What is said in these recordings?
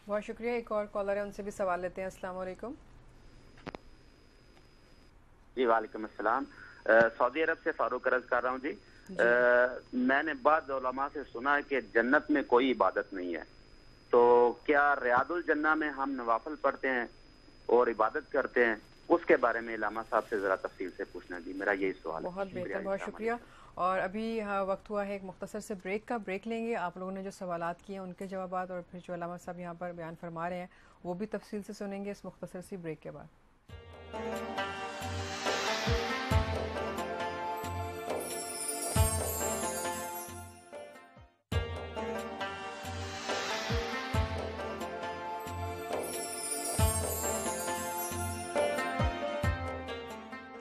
بہت شکریہ. ایک اور کالر ہے, ان سے بھی سوال لیتے ہیں. السلام علیکم. جی وعلیکم السلام. سعودی عرب سے فاروق عرض کر رہا ہوں جی. میں نے بعض علماء سے سنا ہے کہ جنت میں کوئی عبادت نہیں ہے, تو کیا ریاض الجنہ میں ہم نوافل پڑھتے ہیں اور عبادت کرتے ہیں؟ اس کے بارے میں علامہ صاحب سے ذرا تفصیل سے پوچھنا جی, میرا یہی سوال ہے. بہت بہتر, بہت شکریہ. اور ابھی وقت ہوا ہے ایک مختصر سے بریک کا. بریک لیں گے, آپ لوگوں نے جو سوالات کیے ہیں ان کے جوابات, اور پھر جو علامہ صاحب یہاں پر بیان فرما رہے ہیں وہ بھی تفصیل سے سنیں گے اس مختصر سی بریک کے بعد.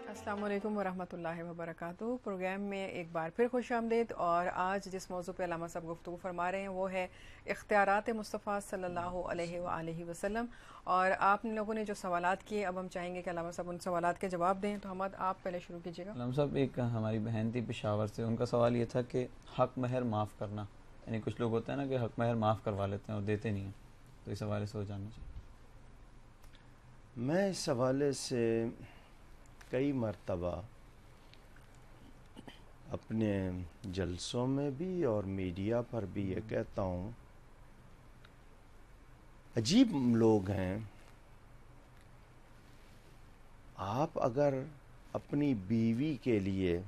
السلام علیکم ورحمۃ اللہ وبرکاتہ. پروگرام میں ایک بار پھر خوش آمدید. اور آج جس موضوع پہ علامہ صاحب گفتگو فرما رہے ہیں وہ ہے اختیارات مصطفیٰ صلی اللہ علیہ وآلہ وسلم. اور آپ لوگوں نے جو سوالات کیے, اب ہم چاہیں گے کہ علامہ صاحب ان سوالات کے جواب دیں. تو حمد آپ پہلے شروع کیجیے گا. علامہ صاحب, ایک ہماری بہن تھی پشاور سے, ان کا سوال یہ تھا کہ حق مہر معاف کرنا, یعنی کچھ لوگ ہوتے ہیں نا کہ حق مہر معاف کروا لیتے ہیں اور دیتے نہیں ہیں, تو اس حوالے سے ہو جاننا چاہیے. میں اس حوالے سے کئی مرتبہ اپنے جلسوں میں بھی اور میڈیا پر بھی یہ کہتا ہوں, عجیب لوگ ہیں. آپ اگر اپنی بیوی کے لیے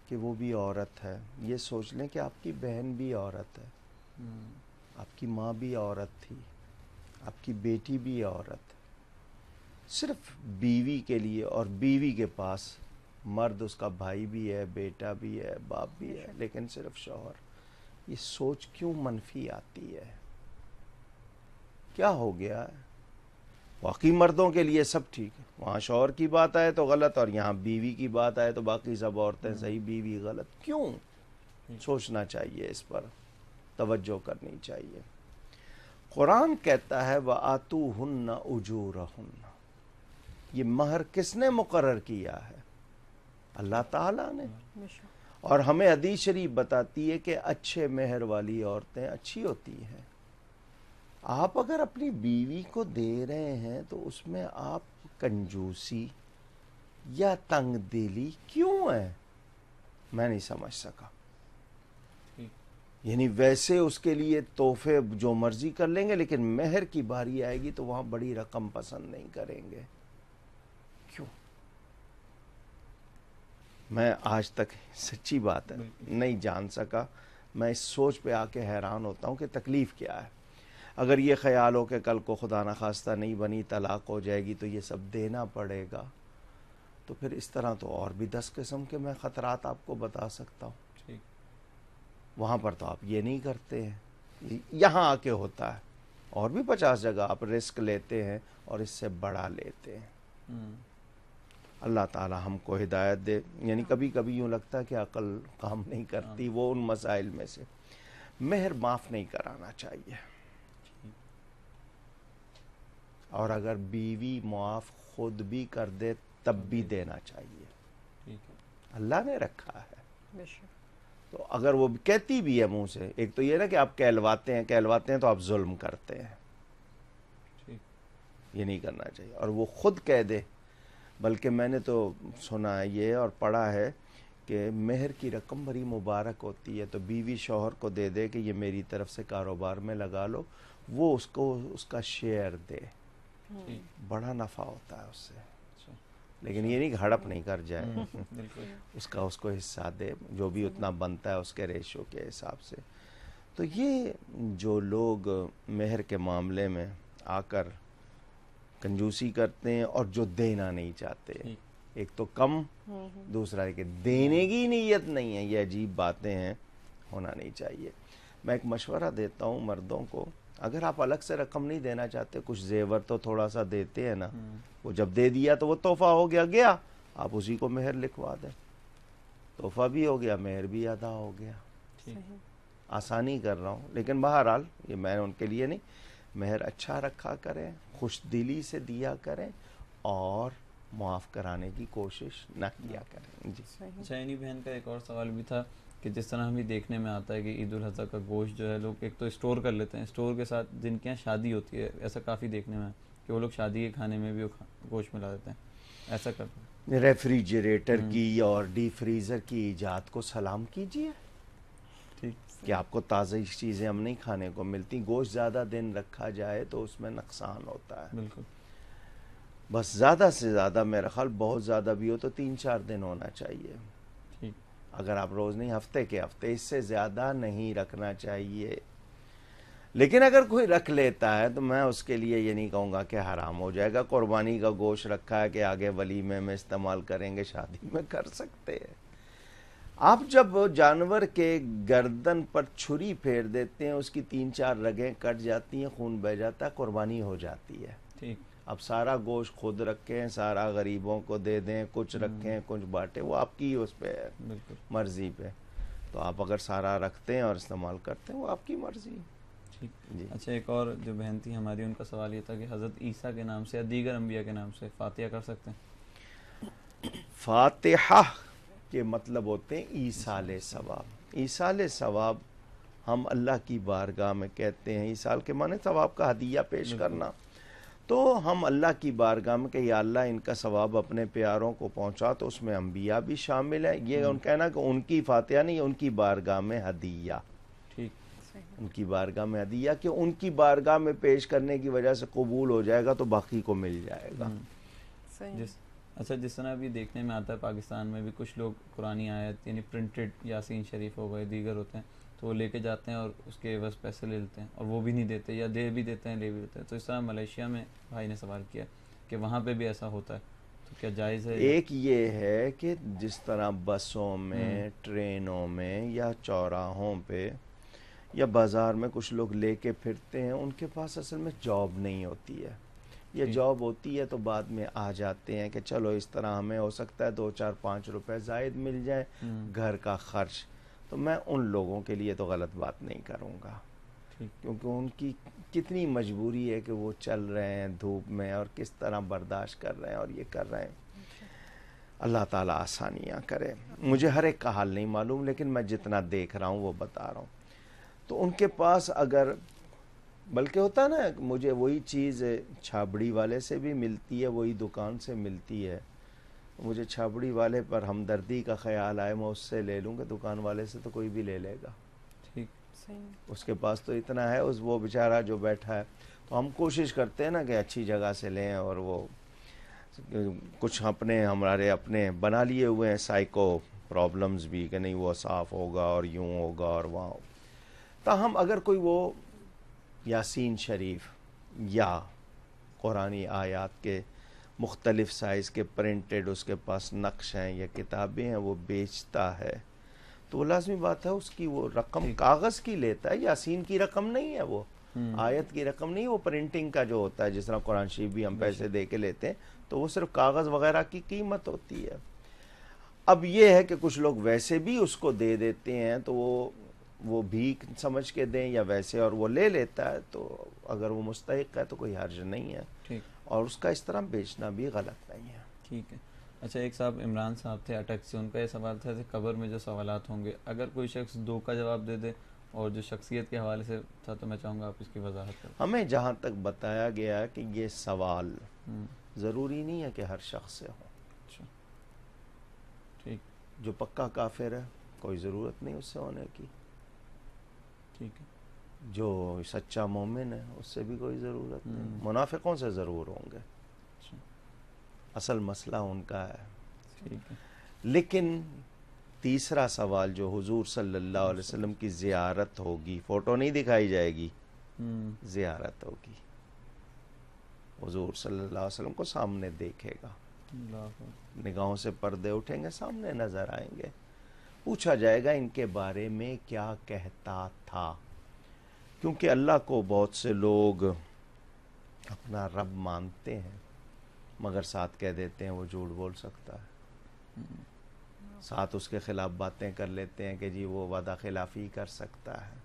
کہ وہ بھی عورت ہے, یہ سوچ لیں کہ آپ کی بہن بھی عورت ہے, آپ کی ماں بھی عورت تھی, آپ کی بیٹی بھی عورت ہے, صرف بیوی کے لیے, اور بیوی کے پاس مرد اس کا بھائی بھی ہے, بیٹا بھی ہے, باپ بھی ہے, لیکن صرف شوہر. یہ سوچ کیوں منفی آتی ہے؟ کیا ہو گیا ہے؟ واقعی مردوں کے لیے سب ٹھیک ہے, وہاں شوہر کی بات آئے تو غلط, اور یہاں بیوی کی بات آئے تو باقی سب عورتیں صحیح, بیوی غلط. کیوں؟ سوچنا چاہیے, اس پر توجہ کرنی چاہیے. قرآن کہتا ہے وَآتُوهُنَّ أُجُورَهُنَّ. یہ مہر کس نے مقرر کیا ہے؟ اللہ تعالیٰ نے. اور ہمیں حدیث شریف بتاتی ہے کہ اچھے مہر والی عورتیں اچھی ہوتی ہیں. آپ اگر اپنی بیوی کو دے رہے ہیں تو اس میں آپ کنجوسی یا تنگ دلی کیوں ہے؟ میں نہیں سمجھ سکا. یعنی ویسے اس کے لیے تحفے جو مرضی کر لیں گے, لیکن مہر کی باری آئے گی تو وہاں بڑی رقم پسند نہیں کریں گے. کیوں؟ میں آج تک سچی بات ہے نہیں جان سکا. میں اس سوچ پہ آ کے حیران ہوتا ہوں کہ تکلیف کیا ہے. اگر یہ خیال ہو کہ کل کو خدا نخواستہ نہیں بنی, طلاق ہو جائے گی تو یہ سب دینا پڑے گا, تو پھر اس طرح تو اور بھی 10 قسم کے میں خطرات آپ کو بتا سکتا ہوں. وہاں پر تو آپ یہ نہیں کرتے ہیں, یہاں آ کے ہوتا ہے. اور بھی 50 جگہ آپ رسک لیتے ہیں اور اس سے بڑا لیتے ہیں. اللہ تعالی ہم کو ہدایت دے. یعنی کبھی کبھی یوں لگتا ہے کہ عقل کام نہیں کرتی. وہ ان مسائل میں سے مہر معاف نہیں کرانا چاہیے, اور اگر بیوی معاف خود بھی کر دے تب بھی دینا چاہیے. اللہ نے رکھا ہے. تو اگر وہ کہتی بھی ہے منہ سے, ایک تو یہ نا کہ آپ کہلواتے ہیں تو آپ ظلم کرتے ہیں, یہ نہیں کرنا چاہیے. اور وہ خود کہہ دے, بلکہ میں نے تو سنا ہے یہ اور پڑھا ہے کہ مہر کی رقم بڑی مبارک ہوتی ہے, تو بیوی شوہر کو دے دے کہ یہ میری طرف سے کاروبار میں لگا لو, وہ اس کو اس کا شیئر دے, بڑا نفع ہوتا ہے اس سے. لیکن یہ نہیں کہ ہڑپ نہیں کر جائے, اس کو حصہ دے, جو بھی اتنا بنتا ہے اس کے ریشو کے حساب سے. تو یہ جو لوگ مہر کے معاملے میں آ کر کنجوسی کرتے ہیں اور جو دینا نہیں چاہتے, ایک تو کم, دوسرا ہے کہ دینے کی نیت نہیں ہے, یہ عجیب باتیں ہیں, ہونا نہیں چاہیے. میں ایک مشورہ دیتا ہوں مردوں کو, اگر آپ الگ سے رقم نہیں دینا چاہتے, کچھ زیور تو تھوڑا سا دیتے ہیں نا, وہ جب دے دیا تو وہ تحفہ ہو گیا, آپ اسی کو مہر لکھوا دیں, تحفہ بھی ہو گیا, مہر بھی ادا ہو گیا. آسانی کر رہا ہوں, لیکن بہرحال یہ میں ان کے لیے نہیں, مہر اچھا رکھا کریں, خوش دلی سے دیا کریں, اور معاف کرانے کی کوشش نہ کیا کریں. جی. اچھا, انہی بہن کا ایک اور سوال بھی تھا کہ جس طرح ہمیں دیکھنے میں آتا ہے کہ عید الاضحیٰ کا گوشت جو ہے لوگ ایک تو اسٹور کر لیتے ہیں، اسٹور کے ساتھ جن کے یہاں شادی ہوتی ہے ایسا کافی دیکھنے میں ہے کہ وہ لوگ شادی کے کھانے میں بھی وہ گوشت ملا دیتے ہیں، ایسا کرتے ہیں۔ ریفریجریٹر کی اور ڈی فریزر کی ایجاد کو سلام کیجیے ٹھیک، کہ آپ کو تازہ چیزیں ہم نہیں کھانے کو ملتی، گوشت زیادہ دن رکھا جائے تو اس میں نقصان ہوتا ہے۔ بالکل، بس زیادہ سے زیادہ میرا خیال بہت زیادہ بھی ہو تو 3-4 دن ہونا چاہیے، ٹھیک، اگر آپ روز نہیں ہفتے کے ہفتے، اس سے زیادہ نہیں رکھنا چاہیے۔ لیکن اگر کوئی رکھ لیتا ہے تو میں اس کے لیے یہ نہیں کہوں گا کہ حرام ہو جائے گا۔ قربانی کا گوشت رکھا ہے کہ آگے ولیمے میں استعمال کریں گے، شادی میں کر سکتے ہیں۔ آپ جب جانور کے گردن پر چھری پھیر دیتے ہیں، اس کی 3-4 رگیں کٹ جاتی ہیں، خون بہہ جاتا ہے، قربانی ہو جاتی ہے۔ ٹھیک، اب سارا گوشت خود رکھیں، سارا غریبوں کو دے دیں، کچھ رکھیں کچھ بانٹیں، وہ آپ کی اس پہ ہے، بالکل، مرضی پہ۔ تو آپ اگر سارا رکھتے ہیں اور استعمال کرتے ہیں وہ آپ کی مرضی۔ ٹھیک۔ جی اچھا، ایک اور جو بہن تھی ہماری، ان کا سوال یہ تھا کہ حضرت عیسیٰ کے نام سے یا دیگر انبیاء کے نام سے فاتحہ کر سکتے ہیں؟ فاتحہ کے مطلب ہوتے ہیں ایصال ثواب۔ ایصال ثواب ہم اللہ کی بارگاہ میں کہتے ہیں، ایصال کے معنی ثواب کا ہدیہ پیش کرنا۔ تو ہم اللہ کی بارگاہ میں کہ یا اللہ ان کا ثواب اپنے پیاروں کو پہنچا، تو اس میں انبیاء بھی شامل ہیں۔ یہ ان کہنا کہ ان کی فاتحہ نہیں، ان کی بارگاہ میں ہدیہ، ٹھیک، ان کی بارگاہ میں ہدیہ، کہ ان کی بارگاہ میں پیش کرنے کی وجہ سے قبول ہو جائے گا تو باقی کو مل جائے گا۔ صحیح۔ اچھا، جس طرح ابھی دیکھنے میں آتا ہے پاکستان میں بھی کچھ لوگ قرآنی آیت یعنی پرنٹڈ یاسین شریف ہو گئے، دیگر ہوتے ہیں، تو وہ لے کے جاتے ہیں اور اس کے عوض پیسے لے لیتے ہیں، اور وہ بھی نہیں دیتے یا دے بھی دیتے ہیں لے بھی دیتے ہیں۔ تو اس طرح ملیشیا میں بھائی نے سوال کیا کہ وہاں پہ بھی ایسا ہوتا ہے، تو کیا جائز ہے؟ ایک یہ ہے کہ جس طرح بسوں میں، ٹرینوں میں یا چوراہوں پہ یا بازار میں کچھ لوگ لے کے پھرتے ہیں، ان کے پاس اصل میں جاب نہیں ہوتی ہے، یہ جاب ہوتی ہے تو بعد میں آ جاتے ہیں کہ چلو اس طرح ہمیں ہو سکتا ہے 2-4-5 روپے زائد مل جائیں گھر کا خرچ۔ تو میں ان لوگوں کے لیے تو غلط بات نہیں کروں گا، کیونکہ ان کی کتنی مجبوری ہے کہ وہ چل رہے ہیں دھوپ میں اور کس طرح برداشت کر رہے ہیں اور یہ کر رہے ہیں۔ اللہ تعالیٰ آسانیاں کرے۔ مجھے ہر ایک کا حال نہیں معلوم، لیکن میں جتنا دیکھ رہا ہوں وہ بتا رہا ہوں۔ تو ان کے پاس اگر، بلکہ ہوتا ہے نا، مجھے وہی چیز چھابڑی والے سے بھی ملتی ہے، وہی دکان سے ملتی ہے، مجھے چھابڑی والے پر ہمدردی کا خیال آئے، میں اس سے لے لوں کہ دکان والے سے تو کوئی بھی لے لے گا، ٹھیک، اس کے پاس تو اتنا ہے، وہ بیچارہ جو بیٹھا ہے۔ تو ہم کوشش کرتے ہیں نا کہ اچھی جگہ سے لیں، اور وہ کچھ ہمارے اپنے بنا لیے ہوئے ہیں سائیکو پرابلمز بھی کہ نہیں وہ صاف ہوگا اور یوں ہوگا اور وہاں ہوگا۔ تاہم اگر کوئی وہ یاسین شریف یا قرآنی آیات کے مختلف سائز کے پرنٹڈ اس کے پاس نقش ہیں یا کتابیں ہیں وہ بیچتا ہے، تو وہ لازمی بات ہے اس کی وہ رقم کاغذ کی لیتا ہے، یاسین کی رقم نہیں ہے، وہ آیت کی رقم نہیں، وہ پرنٹنگ کا جو ہوتا ہے، جس طرح قرآن شریف بھی ہم پیسے دے کے لیتے ہیں تو وہ صرف کاغذ وغیرہ کی قیمت ہوتی ہے۔ اب یہ ہے کہ کچھ لوگ ویسے بھی اس کو دے دیتے ہیں، تو وہ بھیک سمجھ کے دیں یا ویسے، اور وہ لے لیتا ہے، تو اگر وہ مستحق ہے تو کوئی حرج نہیں ہے، اور اس کا اس طرح بیچنا بھی غلط نہیں ہے۔ ٹھیک ہے۔ اچھا، ایک صاحب عمران صاحب تھے اٹک سے، ان کا یہ سوال تھا کہ قبر میں جو سوالات ہوں گے، اگر کوئی شخص دو کا جواب دے دے اور جو شخصیت کے حوالے سے تھا، تو میں چاہوں گا آپ اس کی وضاحت کریں۔ ہمیں جہاں تک بتایا گیا ہے کہ یہ سوال ضروری نہیں ہے کہ ہر شخص سے ہو۔ اچھا، ٹھیک، جو پکا کافر ہے کوئی ضرورت نہیں اس سے ہونے کی، ٹھیک ہے، جو سچا مومن ہے اس سے بھی کوئی ضرورت نہیں، منافقوں سے ضرور ہوں گے، اصل مسئلہ ان کا ہے۔ ٹھیک ہے۔ لیکن تیسرا سوال جو حضور صلی اللہ علیہ وسلم کی زیارت ہوگی، فوٹو نہیں دکھائی جائے گی، زیارت ہوگی، حضور صلی اللہ علیہ وسلم کو سامنے دیکھے گا، نگاہوں سے پردے اٹھیں گے، سامنے نظر آئیں گے، پوچھا جائے گا ان کے بارے میں کیا کہتا تھا، کیونکہ اللہ کو بہت سے لوگ اپنا رب مانتے ہیں مگر ساتھ کہہ دیتے ہیں وہ جھوٹ بول سکتا ہے، ساتھ اس کے خلاف باتیں کر لیتے ہیں کہ جی وہ وعدہ خلافی کر سکتا ہے،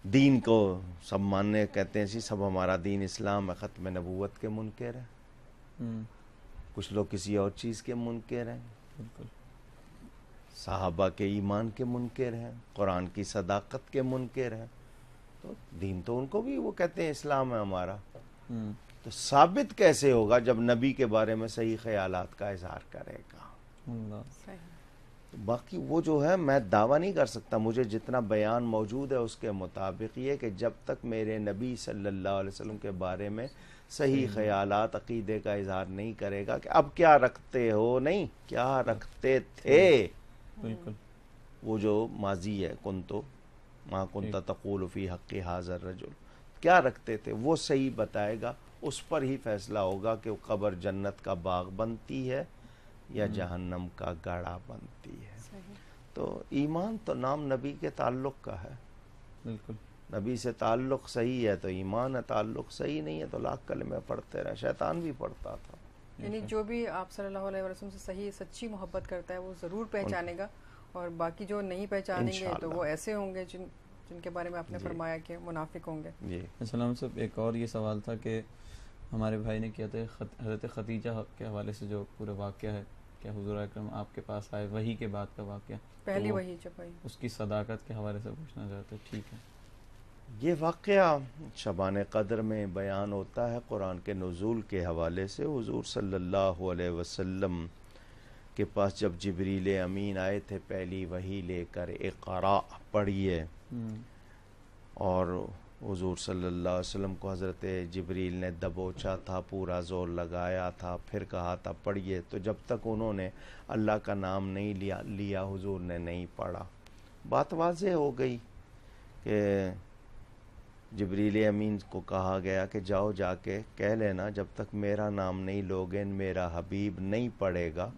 دین کو سب ماننے کہتے ہیں جی سب ہمارا دین اسلام ہے، ختم نبوت کے منکر ہیں، کچھ لوگ کسی اور چیز کے منکر ہیں، بالکل صحابہ کے ایمان کے منکر ہیں، قرآن کی صداقت کے منکر ہیں، تو دین تو ان کو بھی وہ کہتے ہیں اسلام ہے ہمارا، تو ثابت کیسے ہوگا جب نبی کے بارے میں صحیح خیالات کا اظہار کرے گا؟ باقی وہ جو ہے میں دعویٰ نہیں کر سکتا، مجھے جتنا بیان موجود ہے اس کے مطابق یہ کہ جب تک میرے نبی صلی اللہ علیہ وسلم کے بارے میں صحیح خیالات عقیدے کا اظہار نہیں کرے گا کہ اب کیا رکھتے ہو، نہیں کیا رکھتے تھے، بالکل وہ جو ماضی ہے کنتو ما کنت تقول فی حق ھذا الرجل، کیا رکھتے تھے وہ صحیح بتائے گا، اس پر ہی فیصلہ ہوگا کہ قبر جنت کا باغ بنتی ہے یا جہنم کا گڑھا بنتی ہے۔ تو ایمان تو نام نبی کے تعلق کا ہے، بالکل نبی سے تعلق صحیح ہے تو ایمان ہے، تعلق صحیح نہیں ہے تو لاکھ کلمے پڑھتے رہے، شیطان بھی پڑھتا تھا۔ یعنی جو بھی آپ صلی اللہ علیہ وسلم سے صحیح سچی محبت کرتا ہے وہ ضرور پہچانے گا، اور باقی جو نہیں پہچانیں گے تو وہ ایسے ہوں گے جن کے بارے میں آپ نے فرمایا کہ منافق ہوں گے۔ جی السلام صاحب، ایک اور یہ سوال تھا کہ ہمارے بھائی نے کیا تھا حضرت خدیجہ کے حوالے سے جو پورا واقعہ ہے، کیا حضور اکرم آپ کے پاس آئے وحی کے بعد کا واقعہ، پہلی وحی جب آئی، اس کی صداقت کے حوالے سے پوچھنا چاہتے ہیں۔ ٹھیک ہے، یہ واقعہ شبان قدر میں بیان ہوتا ہے قرآن کے نزول کے حوالے سے۔ حضور صلی اللہ علیہ وسلم کے پاس جب جبریل امین آئے تھے پہلی وحی لے کر، اقرا پڑھیے، اور حضور صلی اللہ علیہ وسلم کو حضرت جبریل نے دبوچا تھا، پورا زور لگایا تھا، پھر کہا تھا پڑھیے، تو جب تک انہوں نے اللہ کا نام نہیں لیا حضور نے نہیں پڑھا۔ بات واضح ہو گئی کہ جبریل امین کو کہا گیا کہ جاؤ جا کے کہہ لینا جب تک میرا نام نہیں لوگے میرا حبیب نہیں پڑھے گا،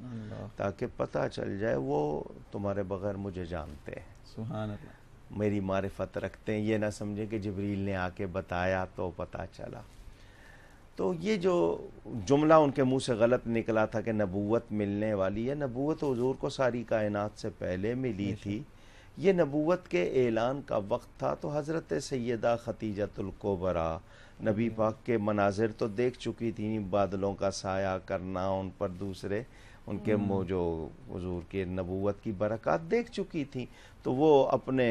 تاکہ پتہ چل جائے وہ تمہارے بغیر مجھے جانتے ہیں، سبحان اللہ، میری معرفت رکھتے ہیں، یہ نہ سمجھیں کہ جبریل نے آ کے بتایا تو پتہ چلا۔ تو یہ جو جملہ ان کے منہ سے غلط نکلا تھا کہ نبوت ملنے والی ہے، نبوت حضور کو ساری کائنات سے پہلے ملی تھی، یہ نبوت کے اعلان کا وقت تھا، تو حضرت سیدہ خدیجۃ الکبریٰ نبی پاک کے مناظر تو دیکھ چکی تھیں، بادلوں کا سایہ کرنا ان پر، دوسرے ان کے جو حضور کے نبوت کی برکات دیکھ چکی تھیں، تو وہ اپنے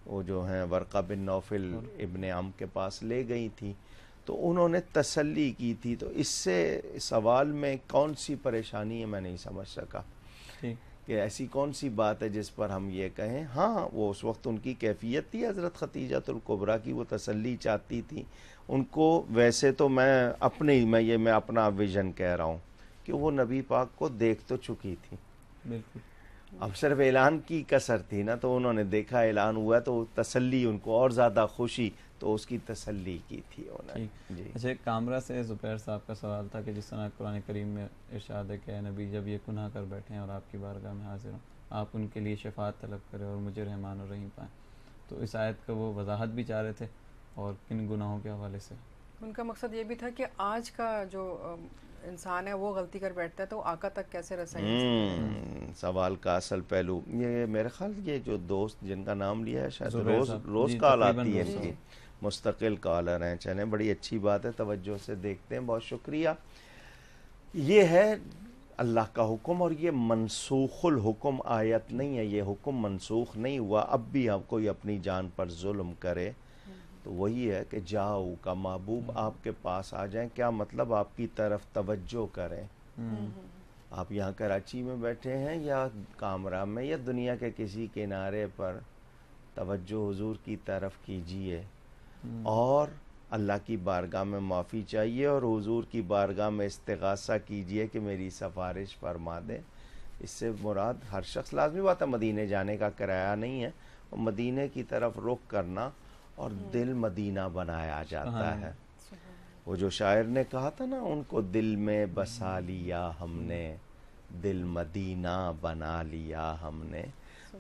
وہ جو ہیں ورقہ بن نوفل ابن عم کے پاس لے گئی تھیں، تو انہوں نے تسلی کی تھی۔ تو اس سے سوال میں کون سی پریشانی ہے میں نہیں سمجھ سکا کہ ایسی کون سی بات ہے جس پر ہم یہ کہیں۔ ہاں وہ اس وقت ان کی کیفیت تھی حضرت خدیجۃ الکبریٰ کی، وہ تسلی چاہتی تھی ان کو۔ ویسے تو میں اپنا ویژن کہہ رہا ہوں کہ وہ نبی پاک کو دیکھ تو چکی تھی، بالکل، اب صرف اعلان کی کثر تھی نا، تو انہوں نے دیکھا اعلان ہوا تو تسلی ان کو اور زیادہ خوشی، تو اس کی تسلی کی تھی انہوں نے۔ جی اچھا، کامرہ سے زبیر صاحب کا سوال تھا کہ جس طرح قرآن کریم میں ارشاد ہے کہ اے نبی جب یہ گناہ کر بیٹھے ہیں اور آپ کی بارگاہ میں حاضر ہوں، آپ ان کے لیے شفاعت طلب کریں اور مجھے رحمان الرحیم پائیں، تو اس آیت کا وہ وضاحت بھی چاہ رہے تھے اور کن گناہوں کے حوالے سے؟ ان کا مقصد یہ بھی تھا کہ آج کا جو انسان ہے وہ غلطی کر بیٹھتا ہے تو آقا تک کیسے رسائی۔ سوال کا اصل پہلو یہ میرے خیال یہ جو دوست جن کا نام لیا ہے شاید روز جی، کال تقریباً آتی ہے روز ان کی، مستقل کالر ہیں، چلیں بڑی اچھی بات ہے، توجہ سے دیکھتے ہیں، بہت شکریہ۔ یہ ہے اللہ کا حکم، اور یہ منسوخ الحکم آیت نہیں ہے، یہ حکم منسوخ نہیں ہوا۔ اب بھی ہم کوئی اپنی جان پر ظلم کرے تو وہی ہے کہ جاؤ کا محبوب آپ کے پاس آ جائیں، کیا مطلب آپ کی طرف توجہ کریں۔ آپ یہاں کراچی میں بیٹھے ہیں یا کامرہ میں یا دنیا کے کسی کنارے پر، توجہ حضور کی طرف کیجئے اور اللہ کی بارگاہ میں معافی چاہیے اور حضور کی بارگاہ میں استغاثہ کیجئے کہ میری سفارش فرما دیں۔ اس سے مراد ہر شخص، لازمی بات ہے مدینے جانے کا کرایہ نہیں ہے، مدینے کی طرف رخ کرنا اور دل مدینہ بنایا جاتا ہے۔ وہ جو شاعر نے کہا تھا نا، ان کو دل میں بسا لیا ہم نے، دل مدینہ بنا لیا ہم نے۔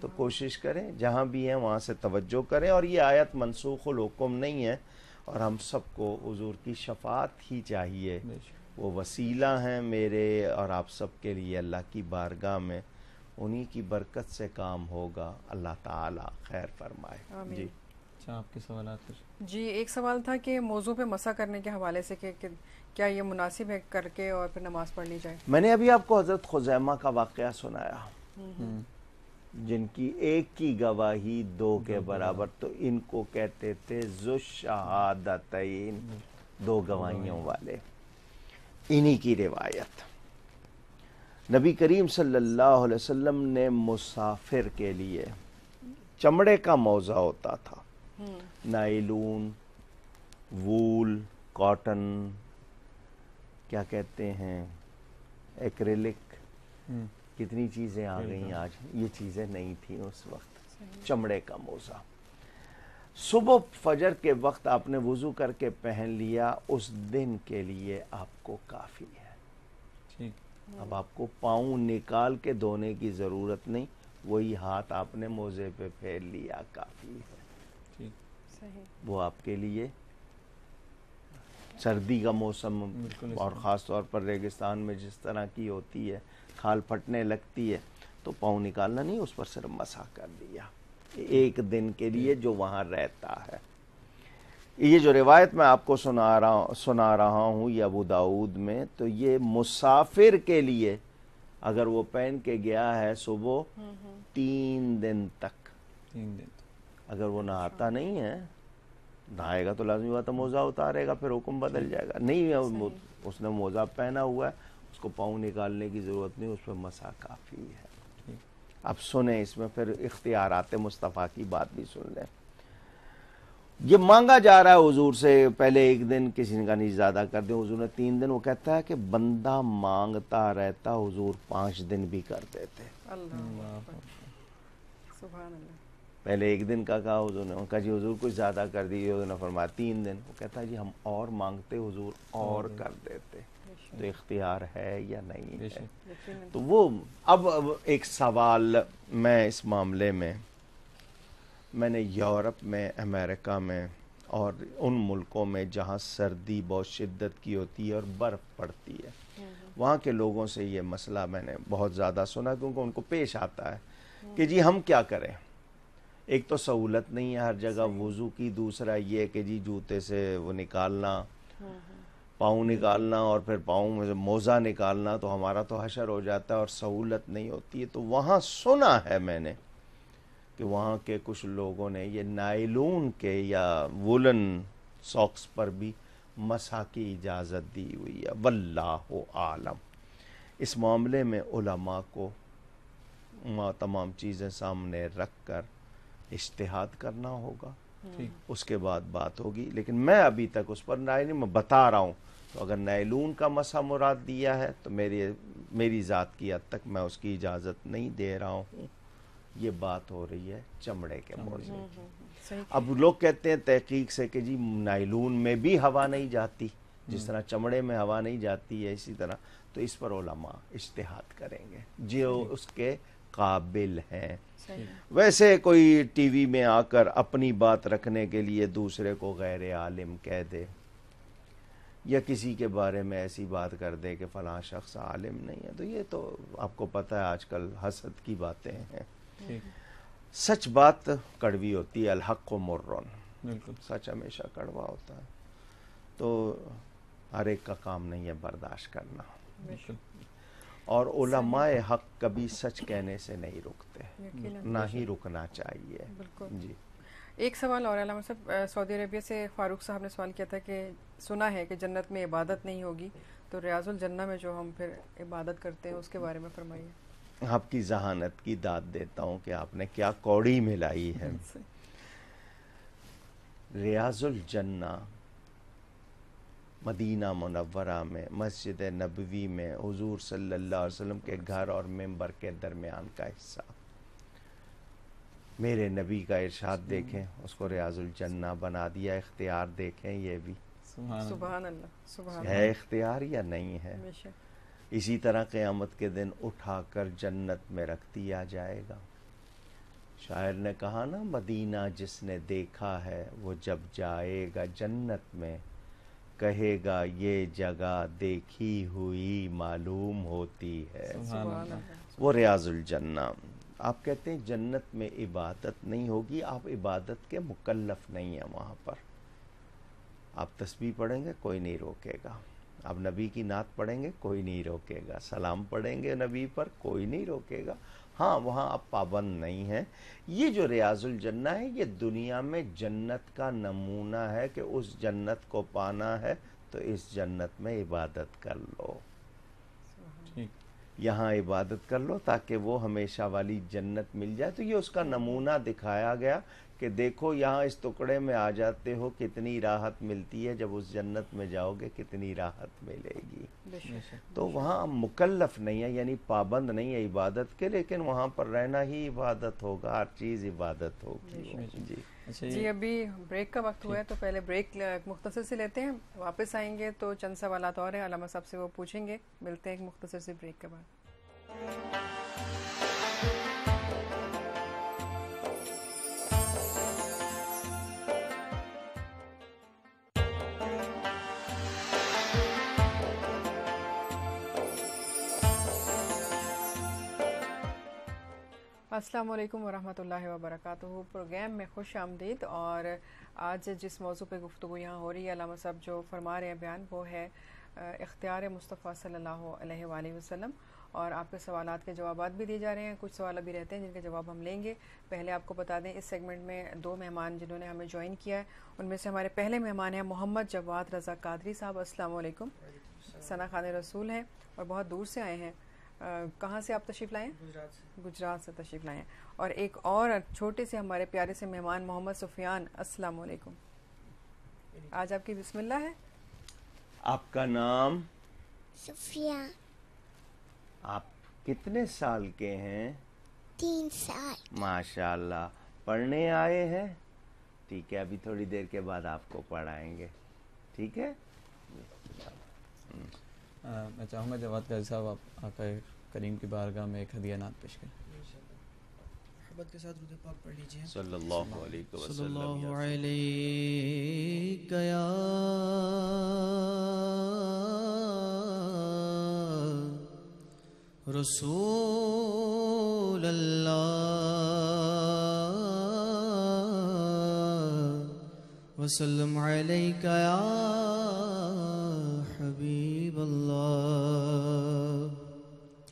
تو کوشش کریں جہاں بھی ہیں وہاں سے توجہ کریں، اور یہ آیت منسوخ الحکم نہیں ہے، اور ہم سب کو حضور کی شفاعت ہی چاہیے، وہ وسیلہ ہیں میرے اور آپ سب کے لیے اللہ کی بارگاہ میں، انہی کی برکت سے کام ہوگا، اللہ تعالی خیر فرمائے۔ جی اچھا، آپ کے سوالات کچھ؟ جی، ایک سوال تھا کہ موضوع پہ مسح کرنے کے حوالے سے کہ کیا یہ مناسب ہے کر کے اور پھر نماز پڑھنی جائے؟ میں نے ابھی آپ کو حضرت خزیمہ کا واقعہ سنایا، جن کی ایک کی گواہی دو کے برابر، تو ان کو کہتے تھے ذو الشہادتین، دو گواہیوں والے. انہی کی روایت. نبی کریم صلی اللہ علیہ وسلم نے مسافر کے لیے چمڑے کا موزہ ہوتا تھا، نائلون، وول، کاٹن، کیا کہتے ہیں، ایکریلک، کتنی چیزیں آ گئیں آج، یہ چیزیں نہیں تھیں اس وقت. چمڑے کا موزہ صبح فجر کے وقت آپ نے وضو کر کے پہن لیا، اس دن کے لیے آپ کو کافی ہے. اب آپ کو پاؤں نکال کے دھونے کی ضرورت نہیں، وہی ہاتھ آپ نے موزے پہ پھیر لیا، کافی ہے. وہ آپ کے لیے سردی کا موسم اور خاص طور پر ریگستان میں جس طرح کی ہوتی ہے، کھال پھٹنے لگتی ہے، تو پاؤں نکالنا نہیں، اس پر صرف مسح کر دیا ایک دن کے لیے جو وہاں رہتا ہے. یہ جو روایت میں آپ کو سنا رہا ہوں یہ ابو داؤد میں، تو یہ مسافر کے لیے اگر وہ پہن کے گیا ہے صبح 3 دن تک، اگر وہ نہاتا نہیں ہے، نہائے گا تو لازمی بات ہے موزہ اتارے گا، پھر حکم بدل جائے گا. نہیں اس نے موزہ پہنا ہوا ہے، اس کو پاؤں نکالنے کی ضرورت نہیں، اس پہ مسح کافی ہے. اب سنیں اس میں پھر اختیارات مصطفیٰ کی بات بھی سن لیں. یہ مانگا جا رہا ہے حضور سے، پہلے ایک دن کسی نے کہا نہیں زیادہ کر دیں، حضور نے 3 دن. وہ کہتا ہے کہ بندہ مانگتا رہتا، حضور 5 دن بھی کر دیتے. سبحان اللہ. پہلے ایک دن کا کہا حضور نے، کہا جی حضور کچھ زیادہ کر دیجیے، حضور نے فرمایا 3 دن. وہ کہتا ہے جی ہم اور مانگتے، حضور اور کر دیتے. تو اختیار ہے یا نہیں ہے؟ تو وہ اب ایک سوال میں اس معاملے میں نے یورپ میں، امریکہ میں اور ان ملکوں میں جہاں سردی بہت شدت کی ہوتی ہے اور برف پڑتی ہے، وہاں کے لوگوں سے یہ مسئلہ میں نے بہت زیادہ سنا، کیونکہ ان کو پیش آتا ہے کہ جی ہم کیا کریں. ایک تو سہولت نہیں ہے ہر جگہ وضو کی، دوسرا یہ کہ جی جوتے سے وہ نکالنا، پاؤں نکالنا اور پھر پاؤں میں موزہ نکالنا، تو ہمارا تو حشر ہو جاتا ہے اور سہولت نہیں ہوتی ہے. تو وہاں سنا ہے میں نے کہ وہاں کے کچھ لوگوں نے یہ نائلون کے یا وولن ساکس پر بھی مسح کی اجازت دی ہوئی ہے. واللہ عالم. اس معاملے میں علماء کو تمام چیزیں سامنے رکھ کر اجتہاد کرنا ہوگا، اس کے بعد بات ہوگی. لیکن میں ابھی تک اس پر نہیں، میں بتا رہا ہوں. تو اگر نائلون کا مسح مراد دیا ہے تو میری ذات کی حد تک میں اس کی اجازت نہیں دے رہا ہوں. یہ بات ہو رہی ہے چمڑے کے موزے کی. اب لوگ کہتے ہیں تحقیق سے کہ جی نائلون میں بھی ہوا نہیں جاتی، جس طرح چمڑے میں ہوا نہیں جاتی ہے اسی طرح. تو اس پر علماء اجتہاد کریں گے جو اس کے قابل ہیں. ویسے کوئی ٹی وی میں آ کر اپنی بات رکھنے کے لیے دوسرے کو غیر عالم کہہ دے، یا کسی کے بارے میں ایسی بات کر دے کہ فلاں شخص عالم نہیں ہے، تو یہ تو آپ کو پتہ ہے آج کل حسد کی باتیں ہیں. سچ بات کڑوی ہوتی ہے، الحق مرن، سچ ہمیشہ کڑوا ہوتا ہے. تو ہر ایک کا کام نہیں ہے برداشت کرنا. اور علماء حق کبھی سچ کہنے سے نہیں رکتے، نہ ہی رکنا چاہیے. جی ایک سوال اور علامہ صاحب، سعودی عربیہ سے فاروق صاحب نے سوال کیا تھا کہ سنا ہے کہ جنت میں عبادت نہیں ہوگی، تو ریاض الجنہ میں جو ہم پھر عبادت کرتے ہیں اس کے بارے میں فرمائیے. آپ کی ذہانت کی داد دیتا ہوں کہ آپ نے کیا کوڑی ملائی ہے. ریاض الجنہ مدینہ منورہ میں مسجد نبوی میں حضور صلی اللہ علیہ وسلم کے گھر اور ممبر کے درمیان کا حصہ. میرے نبی کا ارشاد دیکھیں، اس کو ریاض الجنہ بنا دیا. اختیار دیکھیں یہ بھی سبحان اللہ ہے اختیار یا نہیں ہے. اسی طرح قیامت کے دن اٹھا کر جنت میں رکھ دیا جائے گا. شاعر نے کہا نا، مدینہ جس نے دیکھا ہے وہ جب جائے گا جنت میں، کہے گا یہ جگہ دیکھی ہوئی معلوم ہوتی ہے. وہ ریاض الجنہ. آپ کہتے ہیں جنت میں عبادت نہیں ہوگی، آپ عبادت کے مکلف نہیں ہیں وہاں پر. آپ تسبیح پڑھیں گے کوئی نہیں روکے گا، آپ نبی کی نعت پڑھیں گے کوئی نہیں روکے گا، سلام پڑھیں گے نبی پر کوئی نہیں روکے گا. ہاں وہاں آپ پابند نہیں ہیں. یہ جو ریاض الجنہ ہے یہ دنیا میں جنت کا نمونہ ہے کہ اس جنت کو پانا ہے تو اس جنت میں عبادت کر لو. یہاں عبادت کر لو تاکہ وہ ہمیشہ والی جنت مل جائے. تو یہ اس کا نمونہ دکھایا گیا کہ دیکھو یہاں اس ٹکڑے میں آ جاتے ہو کتنی راحت ملتی ہے, جب اس جنت میں جاؤ گے کتنی راحت ملے گی. تو وہاں مکلف نہیں ہے, یعنی پابند نہیں ہے عبادت کے, لیکن وہاں پر رہنا ہی عبادت ہوگا, ہر چیز عبادت ہوگی. جی ابھی بریک کا وقت ہوا ہے تو پہلے بریک مختصر سے لیتے ہیں, واپس آئیں گے تو چند سوالات اور ہیں علامہ صاحب سے, وہ پوچھیں گے. ملتے ہیں ایک مختصر سے بریک کے بعد. السلام علیکم ورحمۃ اللہ وبرکاتہ. پروگرام میں خوش آمدید. اور آج جس موضوع پہ گفتگو یہاں ہو رہی ہے, علامہ صاحب جو فرما رہے ہیں بیان, وہ ہے اختیار مصطفیٰ صلی اللہ علیہ وآلہ وسلم. اور آپ کے سوالات کے جوابات بھی دیے جا رہے ہیں, کچھ سوال ابھی رہتے ہیں جن کے جواب ہم لیں گے. پہلے آپ کو بتا دیں اس سیگمنٹ میں 2 مہمان جنہوں نے ہمیں جوائن کیا ہے, ان میں سے ہمارے پہلے مہمان ہیں محمد جواد رضا قادری صاحب. السلام علیکم. ثنا خان رسول ہیں اور بہت دور سے آئے ہیں. کہاں سے آپ تشریف لائے ہیں؟ گجرات سے تشریف لائے ہیں. اور ایک اور چھوٹے سے ہمارے پیارے سے مہمان محمد سفیان. السلام علیکم. آج آپ کی بسم اللہ ہے. آپ کا نام؟ سفیان. آپ کتنے سال کے ہیں؟ 3 سال. ماشاء اللہ. پڑھنے آئے ہیں؟ ٹھیک ہے, ابھی تھوڑی دیر کے بعد آپ کو پڑھائیں گے. ٹھیک ہے. میں چاہوں گا جواد قاضی صاحب آپ آقا کریم کی بارگاہ میں ایک ہدیہ نعت پیش کریں. محبت کے ساتھ درود پاک پڑھ لیجیے. صلی اللہ علیہ وسلم. صلی اللہ علیہ یا رسول اللہ وسلم علیک یا حبیب اللہ.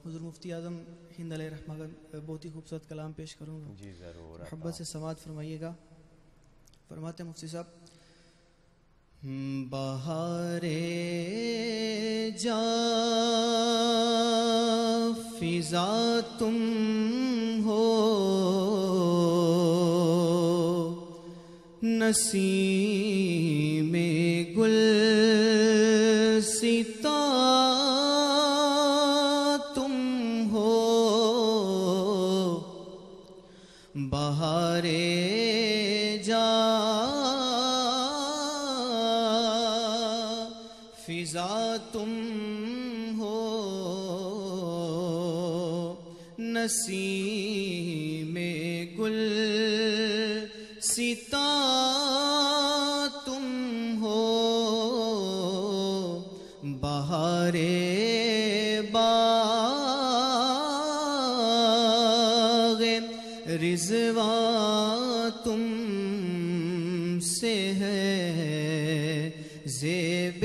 حضور مفتی اعظم ہند علیہ رحمہ کا بہت ہی خوبصورت کلام پیش کروں گا. جی ضرور. محبت سے سماعت فرمائیے گا. فرماتے ہیں مفتی صاحب, بہار جاں فضا تم ہو, نسیم گل ستا تم ہو, بہار جاں فضا تم ہو, نسیم گل ستا تم ہو, بہار باغ رضوان تم سے ہے, زیب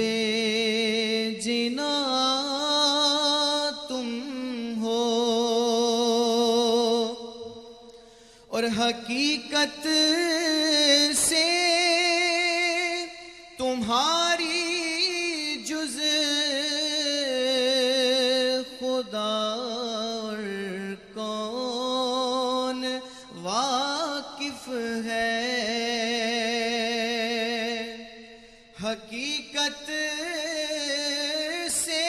جنا تم ہو, اور حقیقت سے تمہاری جز خدا اور کون واقف ہے. حقیقت سے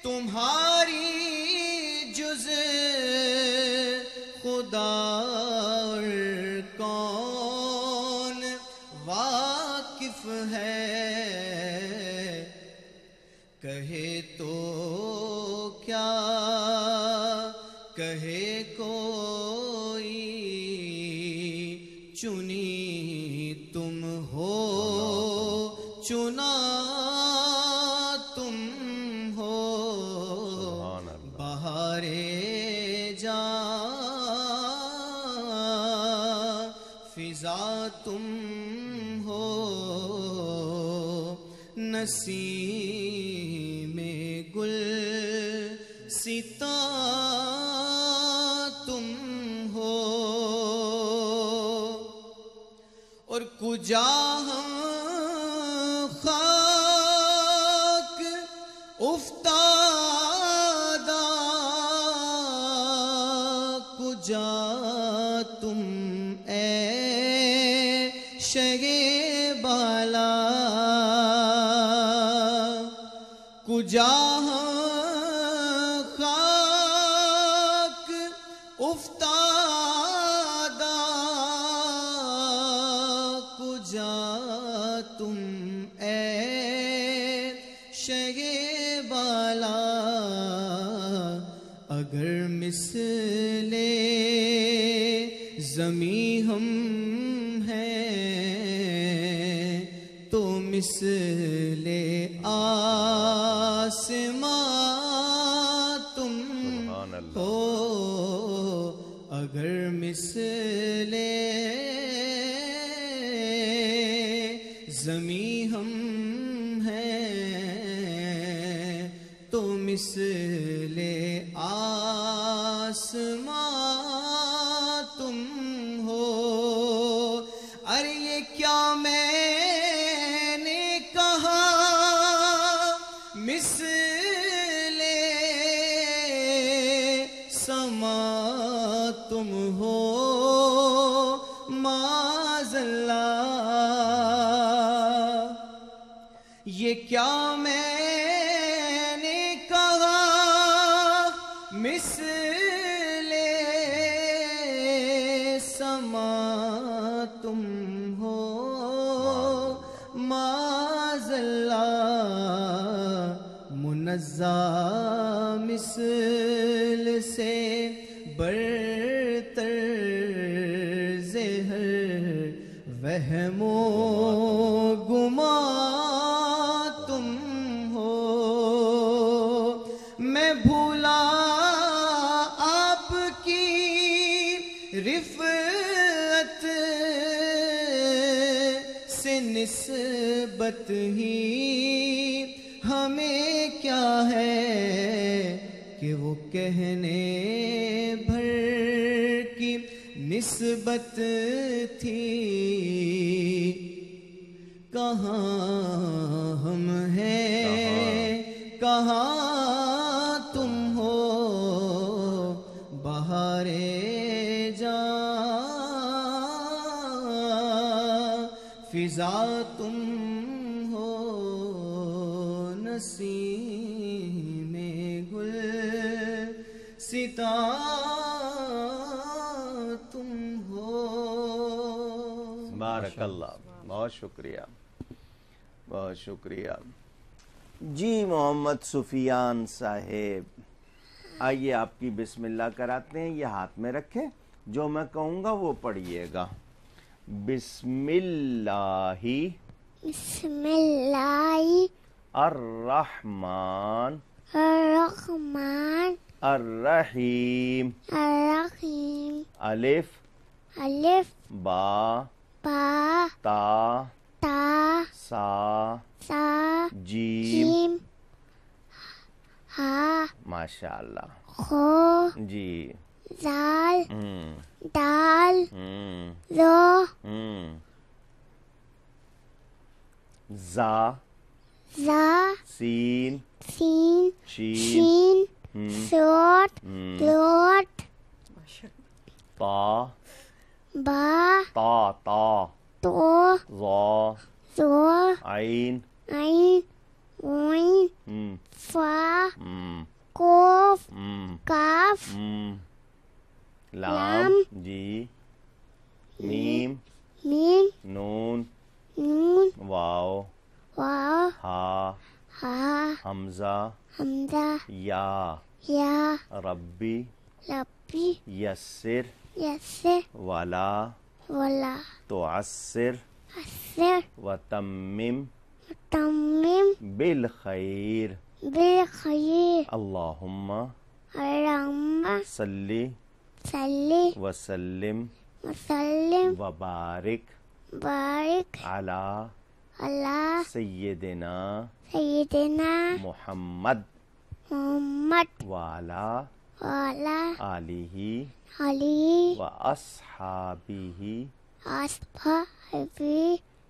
تمہاری جز خدا اور کون واقف ہے. کہے تو کیا کہے کوئی, چنی تم ہو چنا تم ہو, بہار جاں فضا تم ہو, نسیم گل ستا کجا ہم خاک افتادہ کجا تم اے شہ بالا کجا خاک افتادہ کجا تم اے شہ بالا اگر مثل زمیں ہم ہیں تو مثل آسمان تم ہو اگر مثل زمیں ہم ہیں تو مثل آسمان تم ہو ارے یہ کیا میں نے کہا مثل سما تم ہو معاذ اللہ یہ کیا میں نے کہا مثل سما تم ہو معاذ اللہ منزہ مثل سے برتر زہر وہم و گمان تم ہو میں بھولا آپ کی رفعت سے نسبت ہی ہمیں کیا ہے کہ وہ کہنے بھر کی نسبت تھی کہاں ہم ہیں کہاں تم ہو بہار جان فضا تم ہو نسیم گل ستا تم ہو بارک اللہ بہت شکریہ بہت شکریہ جی محمد سفیان صاحب آئیے آپ کی بسم اللہ کراتے ہیں یہ ہاتھ میں رکھیں جو میں کہوں گا وہ پڑھیے گا بسم اللہ بسم اللہ الرحمن الرحمن الرحیم الرحیم الف الف با با تا تا سا سا جیم جیم ہا ماشاءاللہ خو جی زال ہم دال ہم رو ہم زا زا سین سین شین شین ہم صوت ہم لوٹ تا با تا تا تو ظا زو عین عین عین ہم فا ہم قوف ہم کاف ہم لام لام جی میم میم نون نون واو واو ہا ہا حمزہ حمزہ یا یا ربی ربی یسر یسر ولا ولا تعسر عسر وتمم تمم بالخیر بالخیر اللہم اللہم صلی صلی وسلم وسلم وبارک بارک علی اللہ سیدنا سیدنا محمد محمد وعلی وعلا آلہ علی واصحابہ اصحابی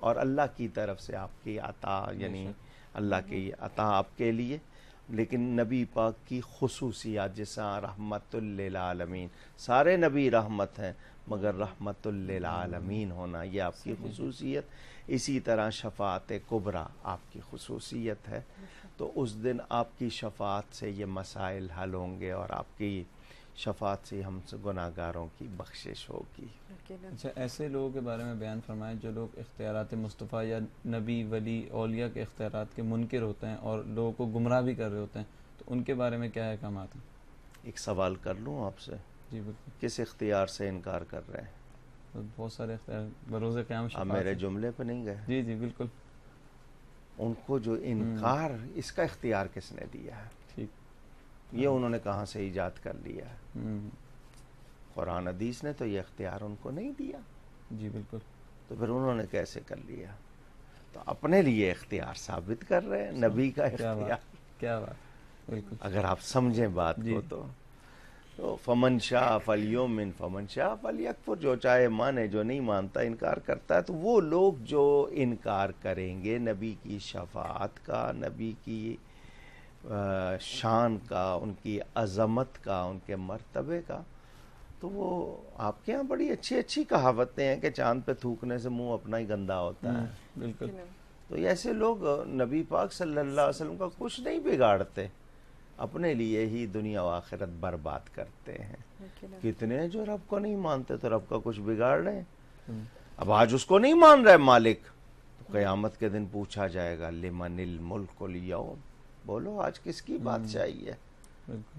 اور اللہ کی طرف سے آپ کی عطا، یعنی اللہ کی عطا آپ کے لیے. لیکن نبی پاک کی خصوصیات جیسا رحمت للعالمین، سارے نبی رحمت ہیں مگر رحمت للعالمین ہونا یہ آپ کی خصوصیت. اسی طرح شفاعت کبریٰ آپ کی خصوصیت ہے. تو اس دن آپ کی شفاعت سے یہ مسائل حل ہوں گے اور آپ کی شفاعت سے ہم سے گناہ گاروں کی بخشش ہوگی. اچھا، ایسے لوگوں کے بارے میں بیان فرمائیں جو لوگ اختیارات مصطفیٰ یا نبی ولی اولیاء کے اختیارات کے منکر ہوتے ہیں اور لوگوں کو گمراہ بھی کر رہے ہوتے ہیں، تو ان کے بارے میں کیا احکامات ہیں؟ ایک سوال کر لوں آپ سے، جی بالکل. کس اختیار سے انکار کر رہے ہیں؟ بہت سارے اختیار بروز قیام آپ شفاعت میرے ہیں. جملے پہ نہیں گئے. جی جی بالکل. ان کو جو انکار، اس کا اختیار کس نے دیا ہے؟ ٹھیک. یہ انہوں نے کہاں سے ایجاد کر لیا ہے؟ قرآن حدیث نے تو یہ اختیار ان کو نہیں دیا. جی بالکل. تو پھر انہوں نے کیسے کر لیا؟ تو اپنے لیے اختیار ثابت کر رہے ہیں، نبی کا اختیار. کیا بات. بالکل. اگر آپ سمجھیں بات کو تو فمن شاء فلیؤمن فمن شاء فلیکفر، جو چاہے مانے، جو نہیں مانتا انکار کرتا ہے. تو وہ لوگ جو انکار کریں گے نبی کی شفاعت کا، نبی کی شان کا، ان کی عظمت کا، ان کے مرتبے کا، تو وہ آپ کے ہاں بڑی اچھی اچھی کہاوتیں ہیں کہ چاند پہ تھوکنے سے منہ اپنا ہی گندا ہوتا ہے. بالکل. تو ایسے لوگ نبی پاک صلی اللہ علیہ وسلم کا کچھ نہیں بگاڑتے، اپنے لیے ہی دنیا و آخرت برباد کرتے ہیں. کتنے جو رب کو نہیں مانتے تو رب کا کچھ بگاڑ رہے ہیں. اب آج اس کو نہیں مان رہے مالک، تو قیامت کے دن پوچھا جائے گا لمن الملک اليوم، بولو آج کس کی بادشاہی ہے؟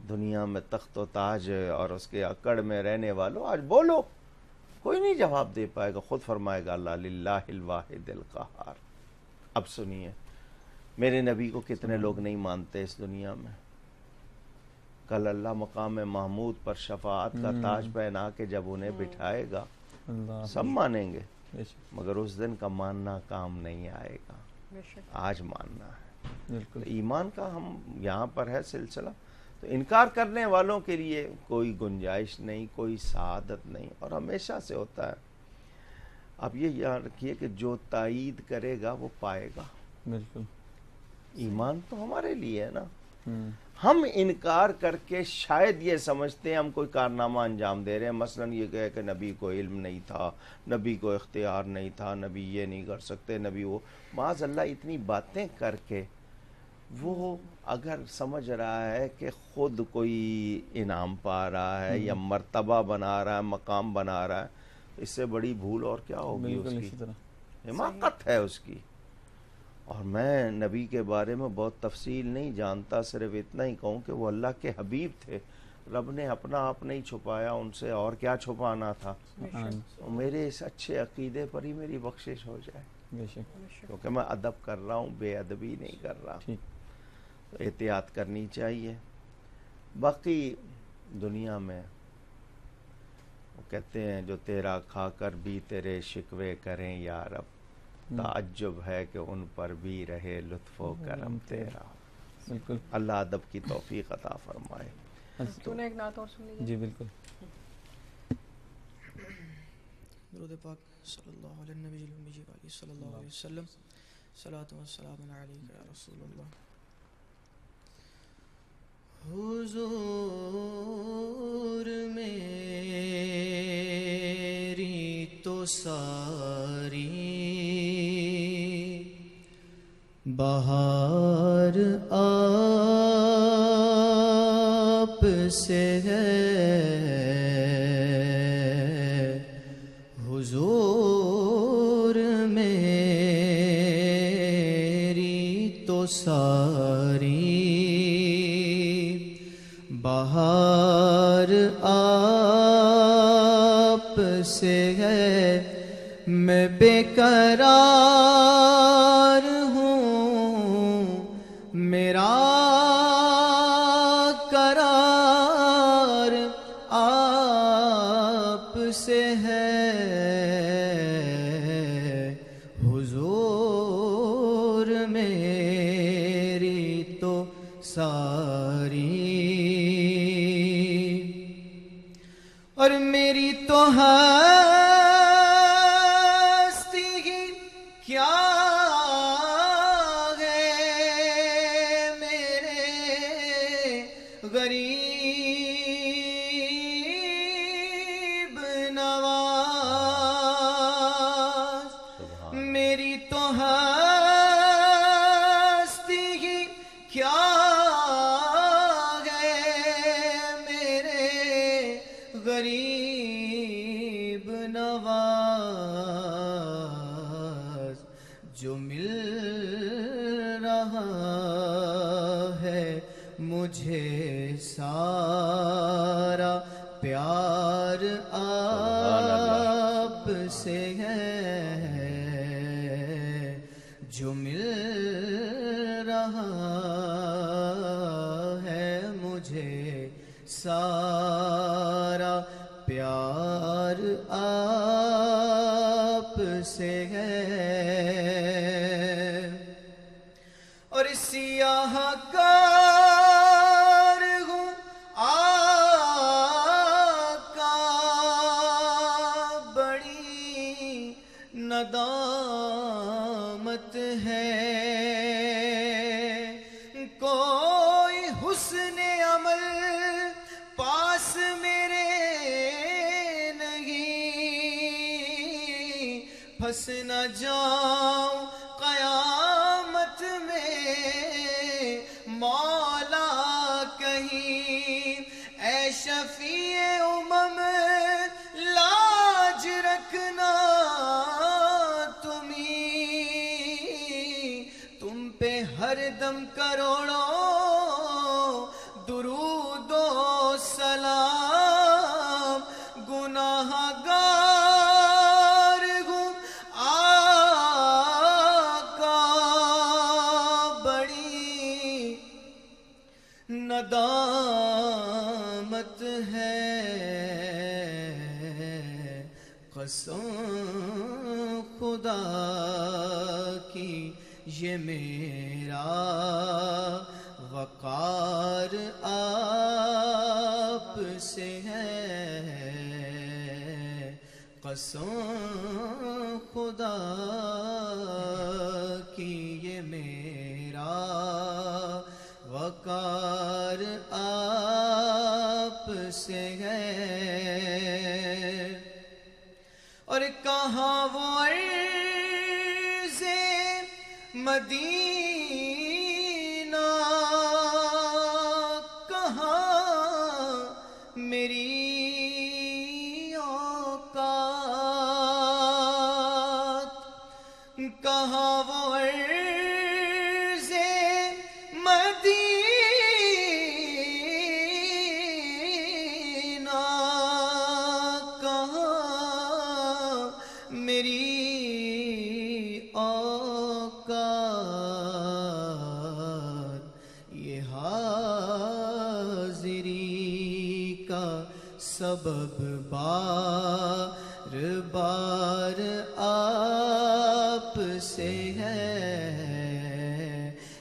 دنیا میں تخت و تاج اور اس کے اکڑ میں رہنے والوں، آج بولو. کوئی نہیں جواب دے پائے گا. خود فرمائے گا اللہ للہ الواحد القہار. اب سنیے، میرے نبی کو کتنے لوگ نہیں مانتے اس دنیا میں. کل اللہ مقام محمود پر شفاعت کا تاج پہنا کے جب انہیں بٹھائے گا، سب مانیں گے، مگر اس دن کا ماننا کام نہیں آئے گا. آج ماننا ہے. تو ایمان کا ہم یہاں پر ہے سلسلہ. تو انکار کرنے والوں کے لیے کوئی گنجائش نہیں، کوئی سعادت نہیں، اور ہمیشہ سے ہوتا ہے. آپ یہ یاد رکھیے کہ جو تائید کرے گا وہ پائے گا. بالکل. ایمان تو ہمارے لیے ہے نا. ہم انکار کر کے شاید یہ سمجھتے ہیں ہم کوئی کارنامہ انجام دے رہے ہیں. مثلا یہ کہے کہ نبی کو علم نہیں تھا، نبی کو اختیار نہیں تھا، نبی یہ نہیں کر سکتے، نبی وہ. معاذ اللہ اتنی باتیں کر کے وہ اگر سمجھ رہا ہے کہ خود کوئی انعام پا رہا ہے یا مرتبہ بنا رہا ہے، مقام بنا رہا ہے، اس سے بڑی بھول اور کیا ہوگی. اس کی حماقت ہے اس کی. اور میں نبی کے بارے میں بہت تفصیل نہیں جانتا، صرف اتنا ہی کہوں کہ وہ اللہ کے حبیب تھے. رب نے اپنا آپ نہیں چھپایا ان سے، اور کیا چھپانا تھا. میرے اس اچھے عقیدے پر ہی میری بخشش ہو جائے، کیونکہ میں ادب کر رہا ہوں، بے ادبی نہیں کر رہا. تو احتیاط کرنی چاہیے. باقی دنیا میں وہ کہتے ہیں جو تیرا کھا کر بھی تیرے شکوے کریں یا رب، تعجب ہے کہ ان پر بھی رہے لطف و کرم تیرا. بالکل. اللہ ادب کی توفیق عطا فرمائے. تو نے ایک نعت اور سن لیجیے. جی بالکل. درود پاک صلی اللہ علیہ نبی المی علیہ صلی اللہ علیہ وسلم. صلاۃ و سلام علیک یا رسول اللہ. حضور میری تو ساری بہار آپ سے ہے. حضور میری تو ساری بہار آپ سے ہے. میں بے قرار ہوں، میرا قرار آپ سے ہے. حضور میری تو ساری اور میری تو ہستی ہی کیا کیا ہے میرے غریب نواز میری تو ہستی ہی کیا ہے میرے غریب نواز جو مل رہا ہے مجھے سارا پیار آپ سے ہے جو مل رہا ہے مجھے سارا پیار آپ سے ہے اور سیاہ کار ہوں آقا بڑی ندامت ہے کوئی حسن عمل پاس میرے نہیں پھنس نہ جاؤں قیامت میں مولا کہیں اے شفیع امم لاج رکھنا تم پہ ہر دم کروڑوں درود و سلام گناہ گار ہوں آقا بڑی ندامت ہے قسم خدا کی یہ میرا وقار آپ سے ہے قسم خدا کی یہ میرا وقار آپ سے ہے اور کہاں وہ عرض مدینہ کہاں میری اوقات کہاں وہ عرض مدینہ کہاں میری اوقات یہ حاضری کا سبب بار بار آپ سے ہے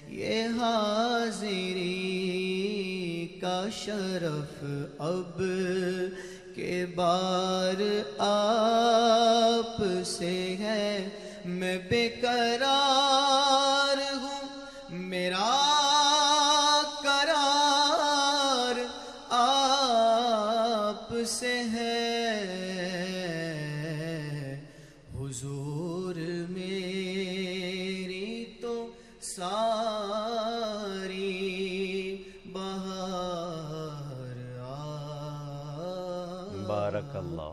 یہ حاضری کا شرف اب کے بار آپ سے ہے میں بے قرار ہوں میرا قرار آپ سے ہے حضور میری تو ساری بہار بارک اللہ.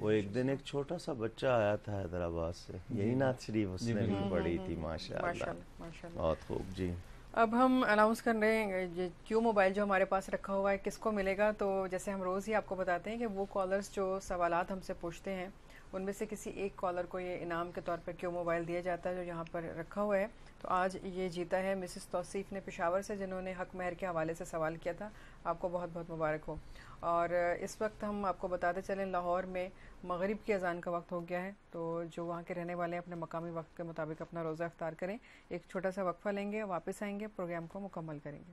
وہ ایک دن ایک چھوٹا سا بچہ آیا تھا حیدرآباد سے یہی نعت شریف اس نے بھی پڑھی تھی ماشاء اللہ بہت خوب. جی اب ہم اناؤنس کر رہے ہیں کیوں موبائل جو ہمارے پاس رکھا ہوا ہے کس کو ملے گا. تو جیسے ہم روز ہی آپ کو بتاتے ہیں کہ وہ کالرز جو سوالات ہم سے پوچھتے ہیں ان میں سے کسی ایک کالر کو یہ انعام کے طور پر کیوں موبائل دیا جاتا ہے جو یہاں پر رکھا ہوا ہے. تو آج یہ جیتا ہے مسز توصیف نے پشاور سے جنہوں نے حق مہر کے حوالے سے سوال کیا تھا. آپ کو بہت بہت مبارک ہو. اور اس وقت ہم آپ کو بتاتے چلیں لاہور میں مغرب کی اذان کا وقت ہو گیا ہے. تو جو وہاں کے رہنے والے ہیں اپنے مقامی وقت کے مطابق اپنا روزہ افطار کریں. ایک چھوٹا سا وقفہ لیں گے واپس آئیں گے پروگرام کو مکمل کریں گے.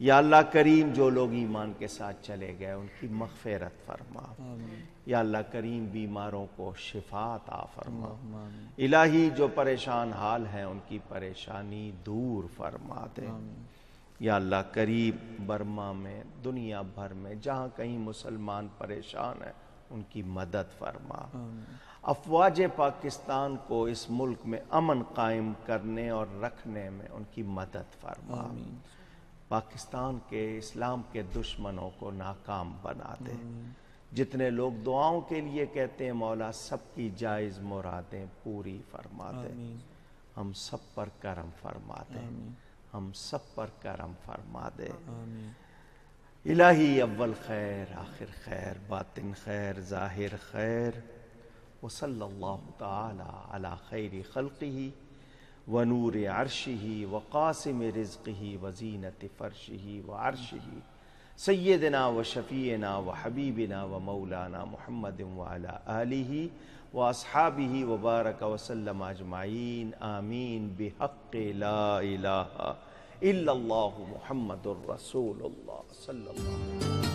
یا اللہ کریم جو لوگ ایمان کے ساتھ چلے گئے ان کی مغفرت فرما. یا اللہ کریم بیماروں کو شفا عطا فرما. الہی جو پریشان حال ہیں ان کی پریشانی دور فرما دے. یا اللہ کریم برما میں دنیا بھر میں جہاں کہیں مسلمان پریشان ہیں ان کی مدد فرما. افواج پاکستان کو اس ملک میں امن قائم کرنے اور رکھنے میں ان کی مدد فرما. پاکستان کے اسلام کے دشمنوں کو ناکام بنا دے. جتنے لوگ دعاؤں کے لیے کہتے ہیں مولا سب کی جائز مرادیں پوری فرما دے. ہم سب پر کرم فرما دے. ہم سب پر کرم فرما دے. الہی اول خیر آخر خیر باطن خیر ظاہر خیر. وصلی اللہ تعالی علی خیر خلقہ ونور عرشہ وقاسم رزقہ وزینت فرشہ وعرشہ سیدنا وشفیعنا وحبیبنا ومولانا محمد وعلی آلہ واصحابہ وبارک وسلم اجمعین. آمین بحق لا الہ الا اللہ محمد الرسول اللہ صلی اللہ علیہ وسلم.